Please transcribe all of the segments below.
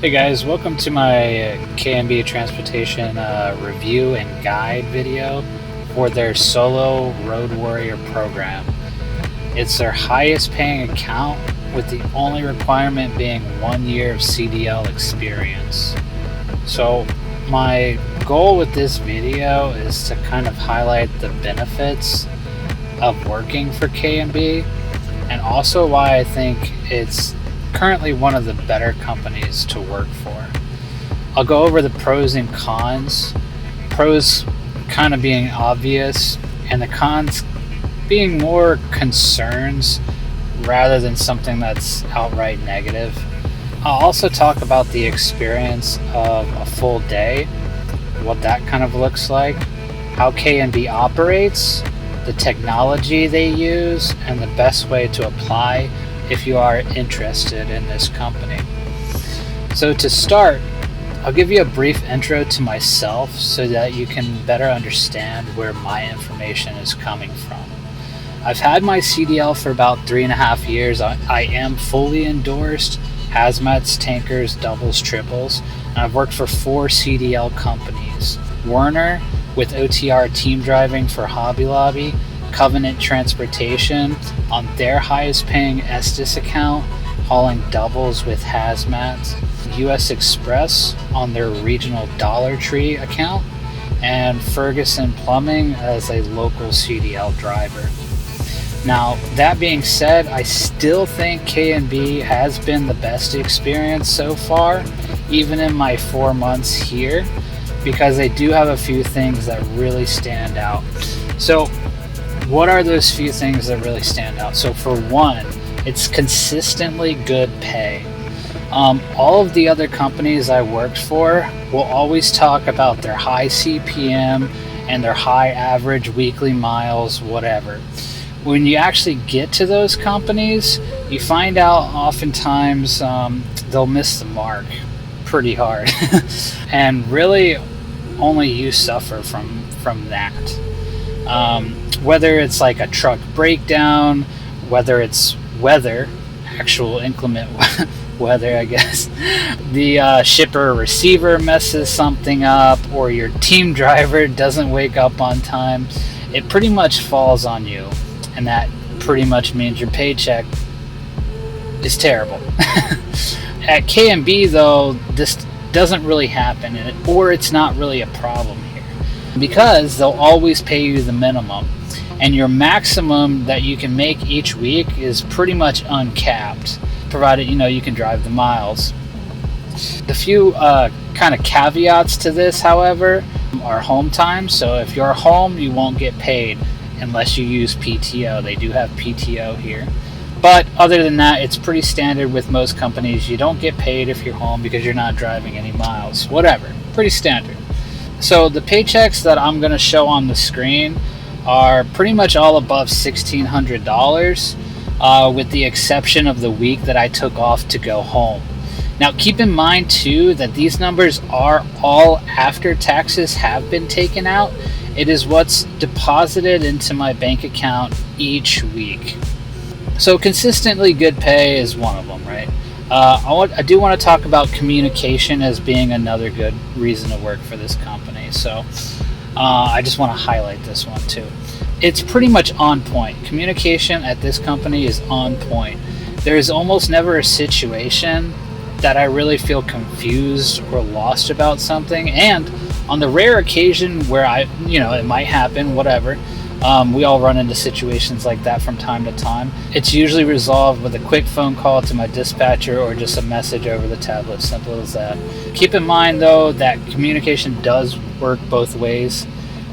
Hey guys, welcome to my K&B Transportation review and guide video for their Solo Road Warrior program. It's their highest paying account with the only requirement being 1 year of CDL experience. So my goal with this video is to kind of highlight the benefits of working for K&B and also why I think it's currently one of the better companies to work for. I'll go over the pros and cons. Pros kind of being obvious, and the cons being more concerns rather than something that's outright negative. I'll also talk about the experience of a full day, what that kind of looks like, how K&B operates, the technology they use, and the best way to apply if you are interested in this company. So to start, I'll give you a brief intro to myself so that you can better understand where my information is coming from. I've had my CDL for about 3.5 years. I am fully endorsed, hazmats, tankers, doubles, triples, and I've worked for 4 CDL companies. Werner with OTR team driving for Hobby Lobby, Covenant Transportation on their highest paying Estes account, hauling doubles with hazmats, US Express on their regional Dollar Tree account, and Ferguson Plumbing as a local CDL driver. Now, that being said, I still think K&B has been the best experience so far, even in my 4 months here, because they do have a few things that really stand out. So what are those few things that really stand out? So for one, it's consistently good pay. All of the other companies I worked for will always talk about their high CPM and their high average weekly miles, whatever. When you actually get to those companies, you find out oftentimes they'll miss the mark pretty hard. And really only you suffer from that. Whether it's like a truck breakdown, whether it's weather, actual inclement weather, I guess, the shipper or receiver messes something up, or your team driver doesn't wake up on time, it pretty much falls on you. And that pretty much means your paycheck is terrible. At K&B, though, this doesn't really happen, or it's not really a problem here, because they'll always pay you the minimum, and your maximum that you can make each week is pretty much uncapped, provided you can drive the miles. The few kind of caveats to this, however, are home time. So if you're home, you won't get paid unless you use PTO. They do have PTO here, but other than that, it's pretty standard with most companies. You don't get paid if you're home because you're not driving any miles, whatever, pretty standard. So the paychecks that I'm going to show on the screen are pretty much all above $1,600, with the exception of the week that I took off to go home. Now keep in mind too that these numbers are all after taxes have been taken out. It is what's deposited into my bank account each week. So consistently good pay is one of them, right? I do want to talk about communication as being another good reason to work for this company. So I just want to highlight this one too. It's pretty much on point. Communication at this company is on point. There is almost never a situation that I really feel confused or lost about something. And on the rare occasion where it might happen, whatever, we all run into situations like that from time to time. It's usually resolved with a quick phone call to my dispatcher or just a message over the tablet, simple as that. Keep in mind though that communication does work both ways.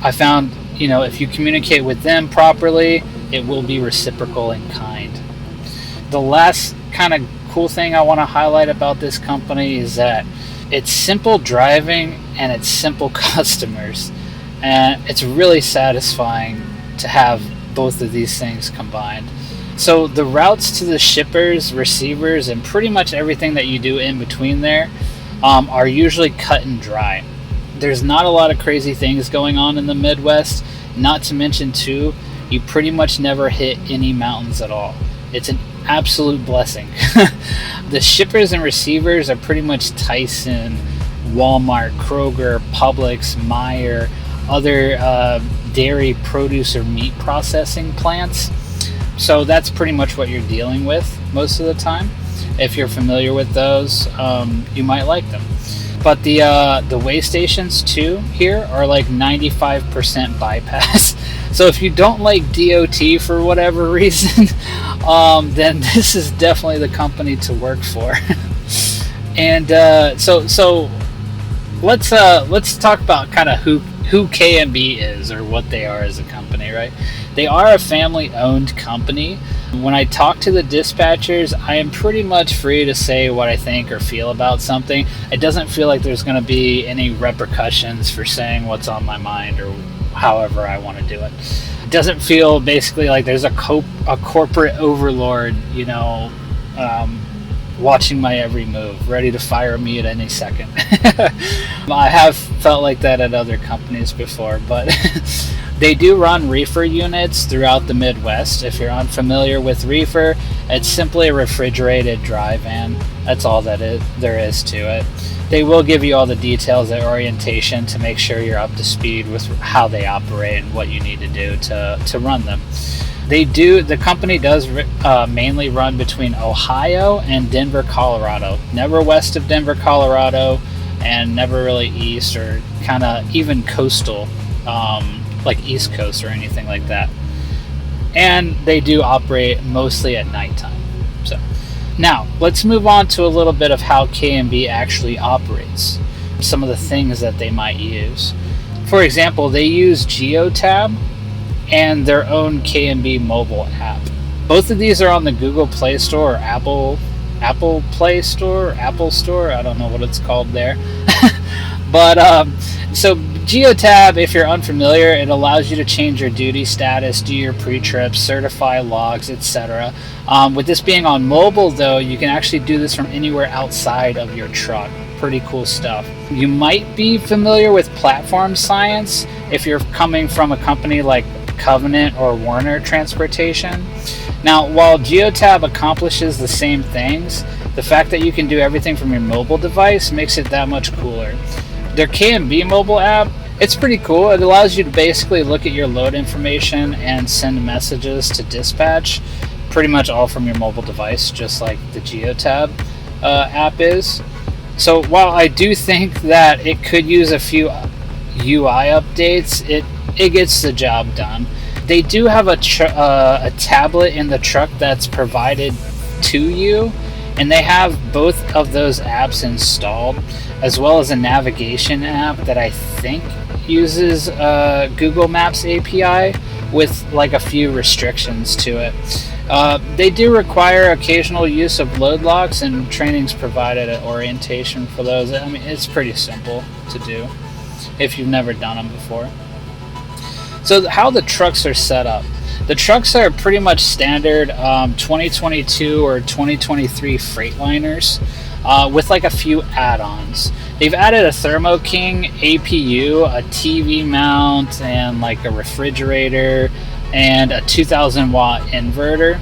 I found, if you communicate with them properly, it will be reciprocal in kind. The last kind of cool thing I want to highlight about this company is that it's simple driving and it's simple customers, and it's really satisfying to have both of these things combined. So the routes to the shippers, receivers, and pretty much everything that you do in between there are usually cut and dry. There's not a lot of crazy things going on in the Midwest, not to mention too, you pretty much never hit any mountains at all. It's an absolute blessing. The shippers and receivers are pretty much Tyson, Walmart, Kroger, Publix, Meijer, other dairy, produce, or meat processing plants. So that's pretty much what you're dealing with most of the time. If you're familiar with those, you might like them. But the weigh stations too here are like 95% bypass. So if you don't like DOT for whatever reason, then this is definitely the company to work for. And so let's talk about kind of who K&B is, or what they are as a company, right? They are a family-owned company. When I talk to the dispatchers, I am pretty much free to say what I think or feel about something. It doesn't feel like there's going to be any repercussions for saying what's on my mind or however I want to do it. It doesn't feel basically like there's a corporate overlord, watching my every move, ready to fire me at any second. I have felt like that at other companies before, but they do run reefer units throughout the Midwest. If you're unfamiliar with reefer, it's simply a refrigerated dry van. That's all there is to it. They will give you all the details at orientation to make sure you're up to speed with how they operate and what you need to do to run them. The company does mainly run between Ohio and Denver, Colorado. Never west of Denver, Colorado, and never really east or kind of even coastal, like East Coast or anything like that. And they do operate mostly at nighttime. So now let's move on to a little bit of how K&B actually operates. Some of the things that they might use. For example, they use Geotab and their own K&B mobile app. Both of these are on the Google Play Store or Apple Play Store, Apple Store. I don't know what it's called there. But so Geotab, if you're unfamiliar, it allows you to change your duty status, do your pre-trips, certify logs, etc. With this being on mobile, though, you can actually do this from anywhere outside of your truck. Pretty cool stuff. You might be familiar with platform science if you're coming from a company like Covenant or Werner Transportation. Now, while Geotab accomplishes the same things, the fact that you can do everything from your mobile device makes it that much cooler. Their K&B mobile app, it's pretty cool. It allows you to basically look at your load information and send messages to dispatch, pretty much all from your mobile device, just like the Geotab app is. So while I do think that it could use a few UI updates, it gets the job done. They do have a tablet in the truck that's provided to you, and they have both of those apps installed, as well as a navigation app that I think uses Google Maps API with like a few restrictions to it. They do require occasional use of load locks, and training's provided at orientation for those. I mean, it's pretty simple to do if you've never done them before. So how the trucks are set up. The trucks are pretty much standard 2022 or 2023 Freightliners with like a few add-ons. They've added a Thermo King APU, a TV mount, and like a refrigerator, and a 2000 watt inverter.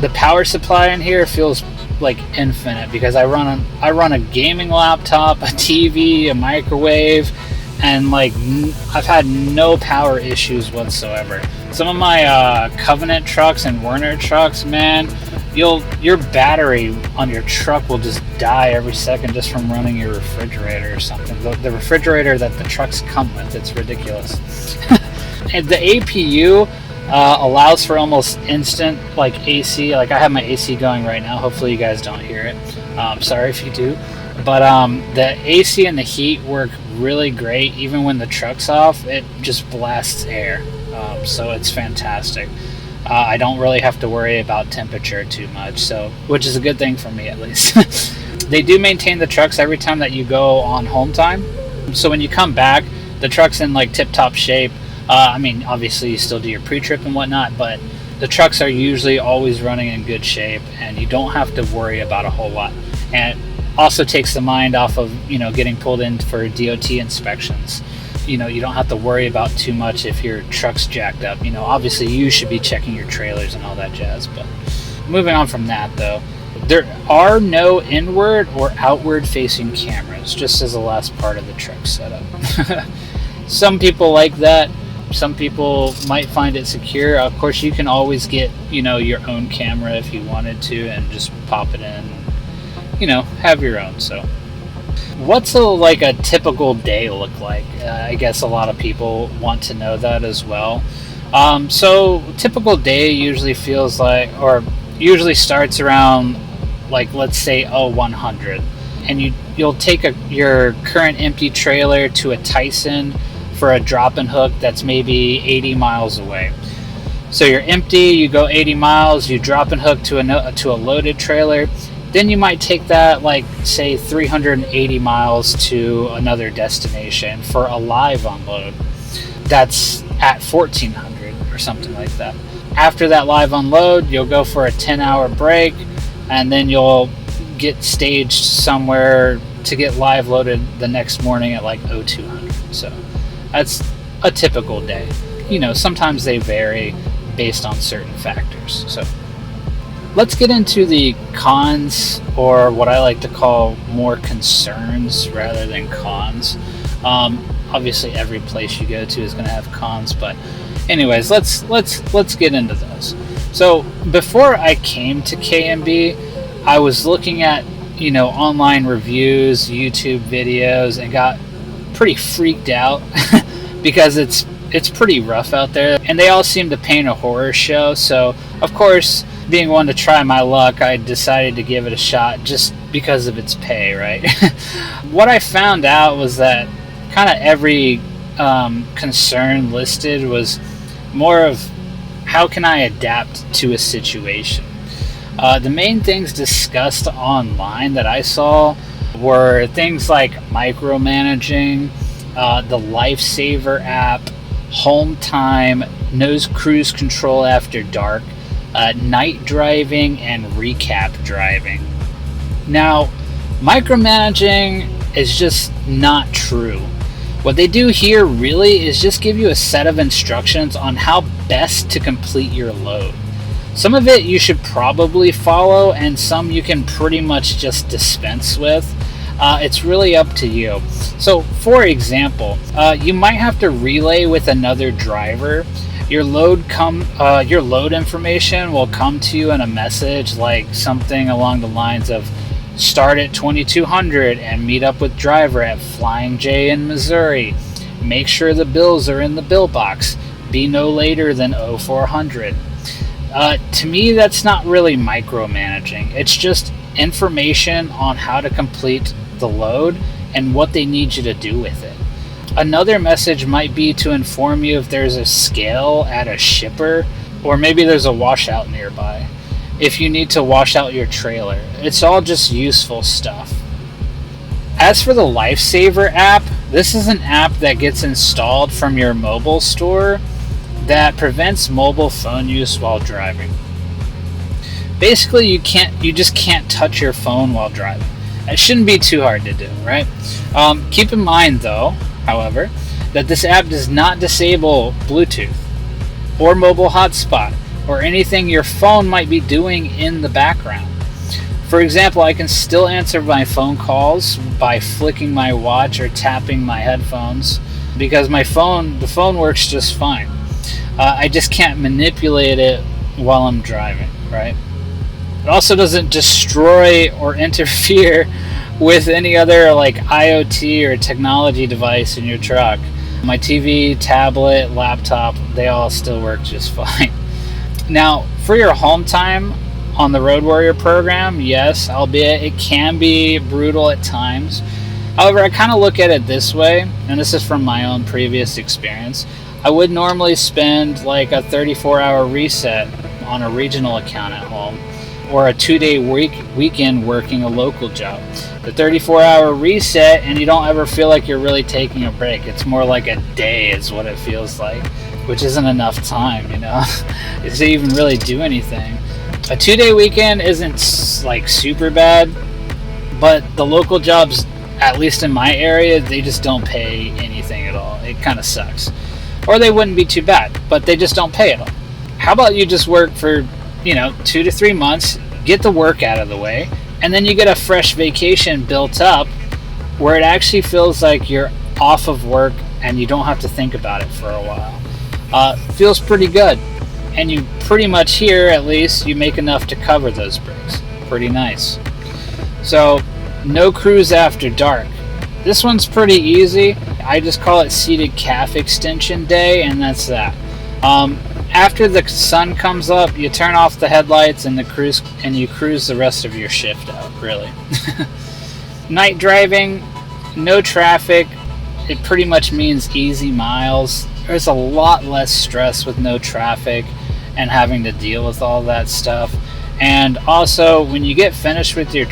The power supply in here feels like infinite because I run a gaming laptop, a TV, a microwave, and like I've had no power issues whatsoever. Some of my Covenant trucks and Werner trucks, man, your battery on your truck will just die every second just from running your refrigerator or something. The refrigerator that the trucks come with, it's ridiculous. And the APU allows for almost instant like AC. Like I have my AC going right now. Hopefully you guys don't hear it. Sorry if you do. But the AC and the heat work really great. Even when the truck's off, it just blasts air. So it's fantastic. I don't really have to worry about temperature too much, so which is a good thing for me at least. They do maintain the trucks every time that you go on home time. So when you come back, the truck's in like tip-top shape. I mean, obviously you still do your pre-trip and whatnot, but the trucks are usually always running in good shape, and you don't have to worry about a whole lot. And it also takes the mind off of, getting pulled in for DOT inspections. You don't have to worry about too much if your truck's jacked up. Obviously you should be checking your trailers and all that jazz, but moving on from that though, there are no inward or outward facing cameras, just as the last part of the truck setup. Some people like that. Some people might find it secure. Of course, you can always get, your own camera if you wanted to and just pop it in, have your own. So what's a typical day look like? I guess a lot of people want to know that as well. So typical day usually feels like, or usually starts around, let's say 100, and you'll take your current empty trailer to a Tyson for a drop and hook that's maybe 80 miles away. So you're empty, you go 80 miles, you drop and hook to a loaded trailer. Then you might take that, say 380 miles to another destination for a live unload. That's at 1400 or something like that. After that live unload, you'll go for a 10-hour break, and then you'll get staged somewhere to get live loaded the next morning at 0200. So that's a typical day. Sometimes they vary based on certain factors. So let's get into the cons, or what I like to call more concerns rather than cons. Obviously every place you go to is going to have cons, but anyways, let's get into those. So before I came to K&B, I was looking at online reviews, YouTube videos, and got pretty freaked out because it's pretty rough out there, and they all seem to paint a horror show. So of course, being one to try my luck, I decided to give it a shot just because of its pay, right? What I found out was that kind of every concern listed was more of how can I adapt to a situation. The main things discussed online that I saw were things like micromanaging, the Lifesaver app, home time, no cruise control after dark, night driving, and recap driving. Now, micromanaging is just not true. What they do here really is just give you a set of instructions on how best to complete your load. Some of it you should probably follow, and some you can pretty much just dispense with. It's really up to you. So, for example, you might have to relay with another driver. Your load information will come to you in a message like something along the lines of start at 2200 and meet up with driver at Flying J in Missouri. Make sure the bills are in the bill box. Be no later than 0400. To me, that's not really micromanaging. It's just information on how to complete the load and what they need you to do with it. Another message might be to inform you if there's a scale at a shipper, or maybe there's a washout nearby, if you need to wash out your trailer. It's all just useful stuff. As for the Lifesaver app, this is an app that gets installed from your mobile store that prevents mobile phone use while driving. Basically, you just can't touch your phone while driving. It shouldn't be too hard to do, right? Keep in mind, though, however, that this app does not disable Bluetooth or mobile hotspot or anything your phone might be doing in the background. For example, I can still answer my phone calls by flicking my watch or tapping my headphones because the phone works just fine. I just can't manipulate it while I'm driving, right? It also doesn't destroy or interfere with any other IoT or technology device in your truck. My TV, tablet, laptop, they all still work just fine. Now, for your home time on the Road Warrior program, yes, albeit it can be brutal at times. However, I kind of look at it this way, and this is from my own previous experience. I would normally spend a 34-hour reset on a regional account at home, or a 2-day weekend working a local job. The 34-hour reset, and you don't ever feel like you're really taking a break. It's more like a day is what it feels like, which isn't enough time, to even really do anything. A 2-day weekend isn't super bad, but the local jobs, at least in my area, they just don't pay anything at all. It kind of sucks. Or they wouldn't be too bad, but they just don't pay at all. How about you just work for 2 to 3 months, get the work out of the way, and then you get a fresh vacation built up where it actually feels like you're off of work and you don't have to think about it for a while. Feels pretty good. And you pretty much here, at least, you make enough to cover those breaks. Pretty nice. So, no cruise after dark. This one's pretty easy. I just call it seated calf extension day, and that's that. After the sun comes up, you turn off the headlights and you cruise the rest of your shift out, really. Night driving, no traffic. It pretty much means easy miles. There's a lot less stress with no traffic and having to deal with all that stuff. And also, when you get finished with your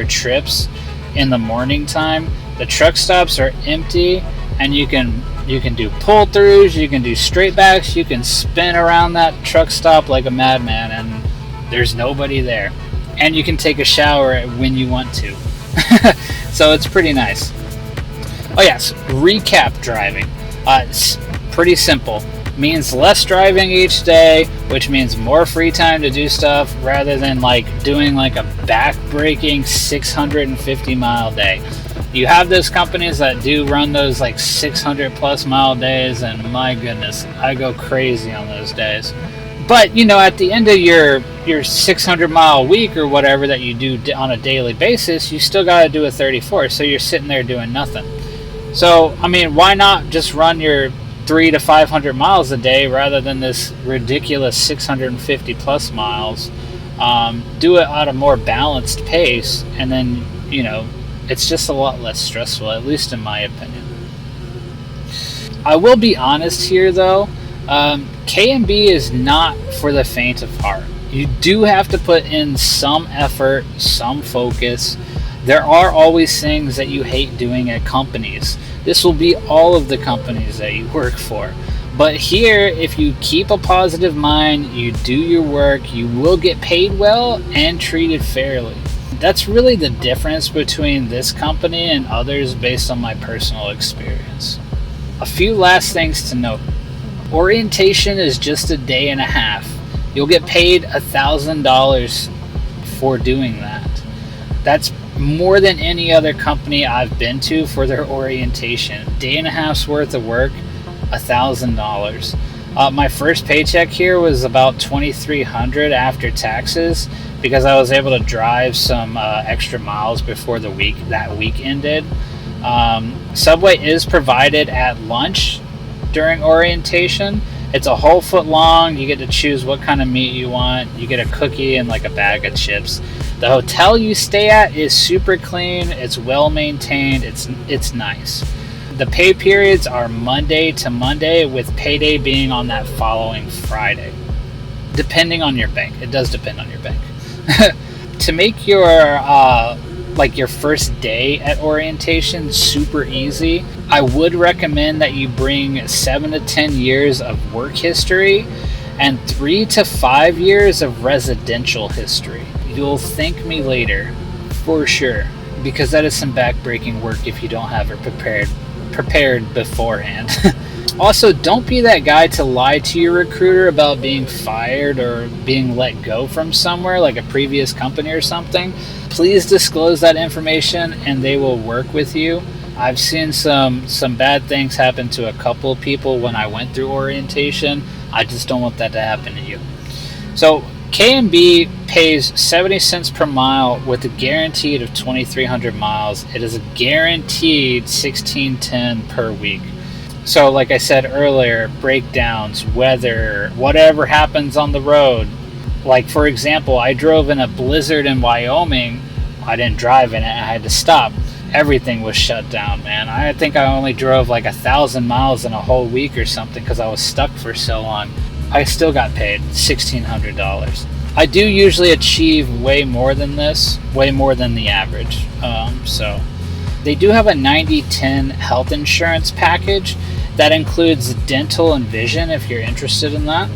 trips in the morning time, the truck stops are empty, and you can do pull throughs, you can do straight backs, you can spin around that truck stop like a madman, and there's nobody there. And you can take a shower when you want to. So it's pretty nice. Oh yes, recap driving. It's pretty simple. Means less driving each day, which means more free time to do stuff rather than doing a back-breaking 650 mile day. You have those companies that do run those 600 plus mile days, and my goodness, I go crazy on those days. But at the end of your 600 mile week or whatever that you do on a daily basis, you still got to do a 34, so you're sitting there doing nothing. So why not just run your 300 to 500 miles a day rather than this ridiculous 650 plus miles? Do it at a more balanced pace, and then it's just a lot less stressful, at least in my opinion. I will be honest here though, K&B is not for the faint of heart. You do have to put in some effort, some focus. There are always things that you hate doing at companies. This will be all of the companies that you work for. But here, if you keep a positive mind, you do your work, you will get paid well and treated fairly. That's really the difference between this company and others based on my personal experience. A few last things to note. Orientation is just a day and a half. You'll get paid $1,000 for doing that. That's more than any other company I've been to for their orientation. Day and a half's worth of work, $1,000. My first paycheck here was about $2,300 after taxes because I was able to drive some extra miles before that week ended. Subway is provided at lunch during orientation. It's a whole foot long. You get to choose what kind of meat you want. You get a cookie and a bag of chips. The hotel you stay at is super clean. It's well maintained. It's nice. The pay periods are Monday to Monday, with payday being on that following Friday, depending on your bank. It does depend on your bank. To make your your first day at orientation super easy, I would recommend that you bring 7 to 10 years of work history and 3 to 5 years of residential history. You'll thank me later, for sure, because that is some back-breaking work if you don't have it prepared beforehand. Also, don't be that guy to lie to your recruiter about being fired or being let go from somewhere, like a previous company or something. Please disclose that information and they will work with you. I've seen some bad things happen to a couple of people when I went through orientation. I just don't want that to happen to you. So K&B pays 70 cents per mile with a guaranteed of 2,300 miles. It is a guaranteed $16.10 per week. So like I said earlier, breakdowns, weather, whatever happens on the road. Like for example, I drove in a blizzard in Wyoming. I didn't drive in it, I had to stop. Everything was shut down, man. I think I only drove 1,000 miles in a whole week or something because I was stuck for so long. I still got paid $1,600. I do usually achieve way more than this, way more than the average. So they do have a 90-10 health insurance package that includes dental and vision if you're interested in that.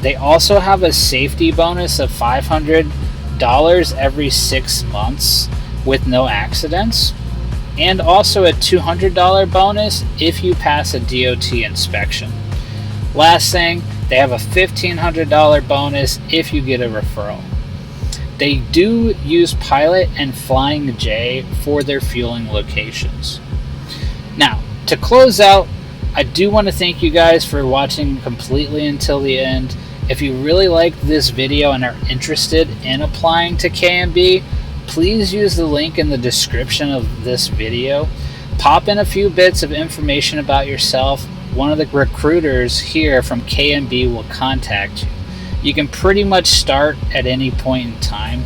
They also have a safety bonus of $500 every 6 months with no accidents, and also a $200 bonus if you pass a DOT inspection. Last thing, They have a $1,500 bonus if you get a referral. They do use Pilot and Flying J for their fueling locations. Now, to close out, I do want to thank you guys for watching completely until the end. If you really liked this video and are interested in applying to K&B, please use the link in the description of this video. Pop in a few bits of information about yourself. One of the recruiters here from K&B will contact you. You can pretty much start at any point in time.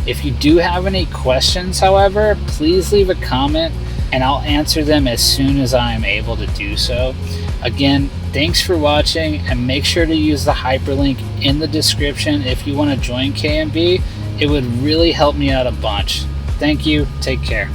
If you do have any questions, however, please leave a comment and I'll answer them as soon as I am able to do so. Again, thanks for watching, and make sure to use the hyperlink in the description if you want to join K&B. It would really help me out a bunch. Thank you. Take care.